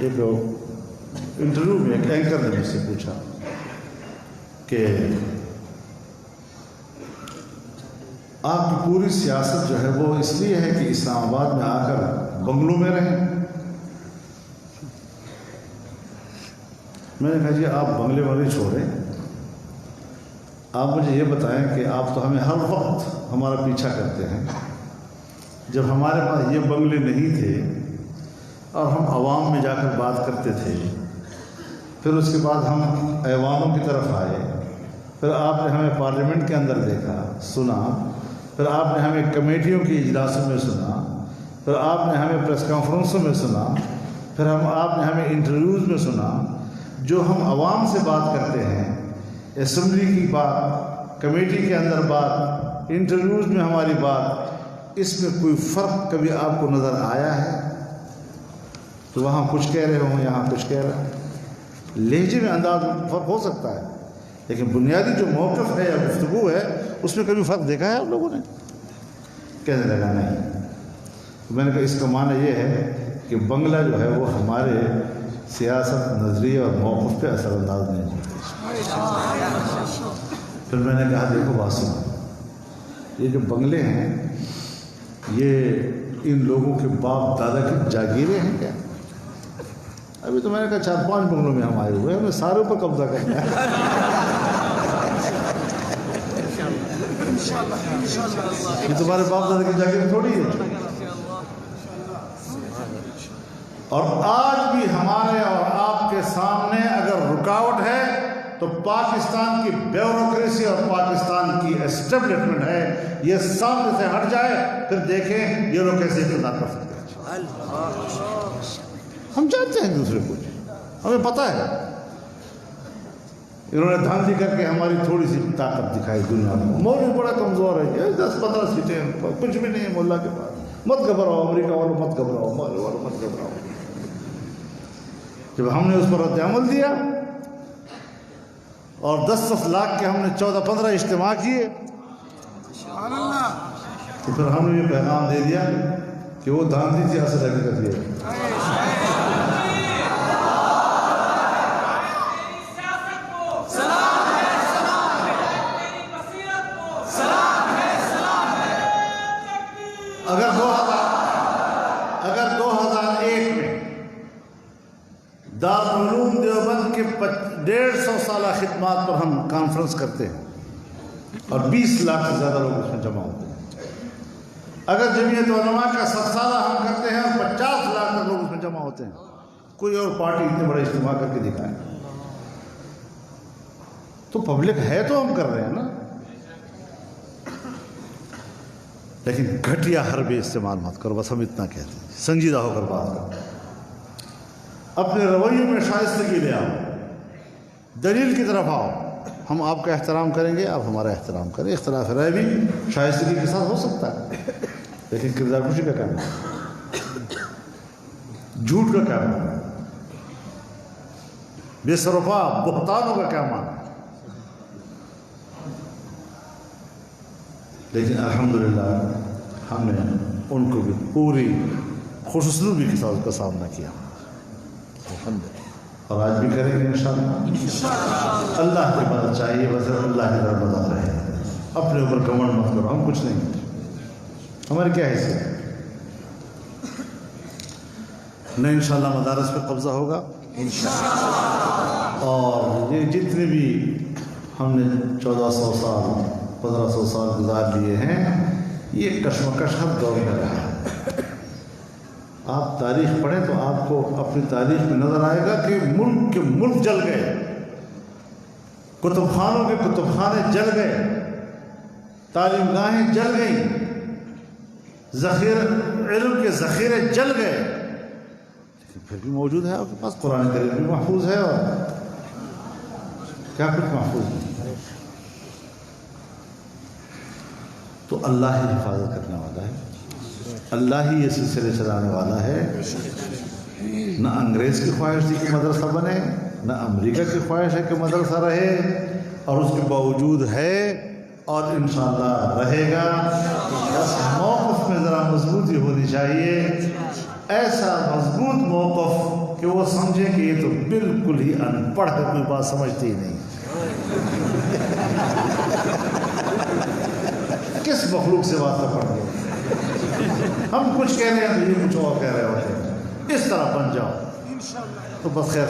ایک انٹرویو میں ایک اینکر نے مجھ سے پوچھا کہ آپ کی پوری سیاست جو ہے وہ اس لیے ہے کہ اسلام آباد میں آ کر بنگلوں میں رہیں. میں نے کہا جی آپ بنگلے والے چھوڑیں, آپ مجھے یہ بتائیں کہ آپ تو ہمیں ہر وقت ہمارا پیچھا کرتے ہیں. جب ہمارے پاس یہ بنگلے نہیں تھے اور ہم عوام میں جا کر بات کرتے تھے, پھر اس کے بعد ہم ایوانوں کی طرف آئے, پھر آپ نے ہمیں پارلیمنٹ کے اندر دیکھا سنا, پھر آپ نے ہمیں کمیٹیوں کی اجلاسوں میں سنا, پھر آپ نے ہمیں پریس کانفرنسوں میں سنا, پھر آپ نے ہمیں انٹرویوز میں سنا. جو ہم عوام سے بات کرتے ہیں, اسمبلی کی بات, کمیٹی کے اندر بات, انٹرویوز میں ہماری بات, اس میں کوئی فرق کبھی آپ کو نظر آیا ہے؟ تو وہاں کچھ کہہ رہے ہوں, یہاں کچھ کہہ رہے ہوں. لہجے میں انداز میں فرق ہو سکتا ہے, لیکن بنیادی جو موقف ہے یا گفتگو ہے اس میں کبھی فرق دیکھا ہے آپ لوگوں نے؟ کہنے لگا نہیں. میں نے کہا اس کا معنی یہ ہے کہ بنگلہ جو ہے وہ ہمارے سیاست, نظریے اور موقف پہ اثر انداز نہیں ہوتا. پھر میں نے کہا دیکھو بات سنو, یہ جو بنگلے ہیں یہ ان لوگوں کے باپ دادا کی جاگیریں ہیں کیا؟ ابھی تو میں نے کہا 4-5 بنگلوں میں ہم آئے ہوئے ہیں, ہمیں ساروں پر قبضہ کرنا ہے. یہ تمہارے باپ دادا کی جاگیر تھوڑی ہے. اور آج بھی ہمارے اور آپ کے سامنے اگر رکاوٹ ہے تو پاکستان کی بیوروکریسی اور پاکستان کی اسٹیبلشمنٹ ہے. یہ سامنے سے ہٹ جائے پھر دیکھیں یہ لوگ کیسے اقتدار کر سکتے ہیں. ہم جانتے ہیں دوسرے کو, ہمیں پتہ ہے. انہوں نے دھاندلی کر کے ہماری تھوڑی سی طاقت دکھائی دنیا میں. مولوی بڑا کمزور ہے, یہ 10-15 سیٹیں کچھ بھی نہیں ہے ملا کے پاس. مت گھبراؤ امریکہ والوں, مت گھبراؤ مولوی والوں, مت گھبراؤ. جب ہم نے اس پر رد عمل دیا اور 10 لاکھ کے ہم نے 14-15 اجتماع کیے, تو پھر ہم نے یہ پیغام دے دیا کہ وہ دھاندلی تھی, اصل حقیقت یہ ہے. اگر 2001 میں دارالعلوم دیوبند کے 150 سالہ خدمات پر ہم کانفرنس کرتے ہیں اور 20 لاکھ سے زیادہ لوگ اس میں جمع ہوتے ہیں, اگر جمعیت علماء کا 7 سالہ ہم کرتے ہیں اور 50 لاکھ تک لوگ اس میں جمع ہوتے ہیں, کوئی اور پارٹی اتنے بڑے اجتماع کر کے دکھائے, تو پبلک ہے تو ہم کر رہے ہیں نا. لیکن گھٹیا حربے استعمال مت کرو, بس ہم اتنا کہتے ہیں. سنجیدہ ہو کر بات کرو, اپنے رویوں میں شائستگی لے آؤ, دلیل کی طرف آؤ. ہم آپ کا احترام کریں گے, آپ ہمارا احترام کریں. اختلاف رائے بھی شائستگی کے ساتھ ہو سکتا ہے, لیکن کردار کشی کا کام ہے, جھوٹ کا کیا معنی ہے, بے سروپا بہتانوں کا کیا معنی ہے. لیکن الحمدللہ ہم نے ان کو بھی پوری خوش اسلوبی کے ساتھ اس کا سامنا کیا, اور آج بھی کریں گے انشاءاللہ. اللہ کی مدد چاہیے, بس اللہ کی طرف مدد رہے. اپنے اوپر گھمنڈ مت کرو, ہم کچھ نہیں, ہماری کیا حیثیت ہے. نہیں انشاءاللہ مدارس پہ قبضہ ہوگا انشاءاللہ. اور یہ جتنے بھی ہم نے 1400 سال 1500 سال گزار لیے ہیں, یہ کشمکش ہر دور میں رہا ہے. آپ تاریخ پڑھیں تو آپ کو اپنی تاریخ میں نظر آئے گا کہ ملک کے ملک جل گئے, کتب خانوں کے کتب خانے جل گئے, تعلیم گاہیں جل گئیں, علم کے ذخیرے جل گئے, لیکن پھر بھی موجود ہے آپ کے پاس. قرآن کریم بھی محفوظ ہے, اور کیا کچھ محفوظ ہے. تو اللہ ہی حفاظت کرنے والا ہے, اللہ ہی یہ سلسلے چلانے والا ہے. نہ انگریز کی خواہش تھی کہ مدرسہ بنے, نہ امریکہ کی خواہش ہے کہ مدرسہ رہے, اور اس کے باوجود ہے اور انشاءاللہ رہے گا. بس موقف میں ذرا مضبوطی ہونی چاہیے, ایسا مضبوط موقف کہ وہ سمجھیں کہ یہ تو بالکل ہی ان پڑھ ہے، کوئی بات سمجھتے ہی نہیں، کس مخلوق سے بات پڑھ گئے، ہم کچھ کہہ رہے ہیں تو یہ کچھ اور کہہ رہے ہوتے ہیں، اس طرح بن جاؤ تو بس خیر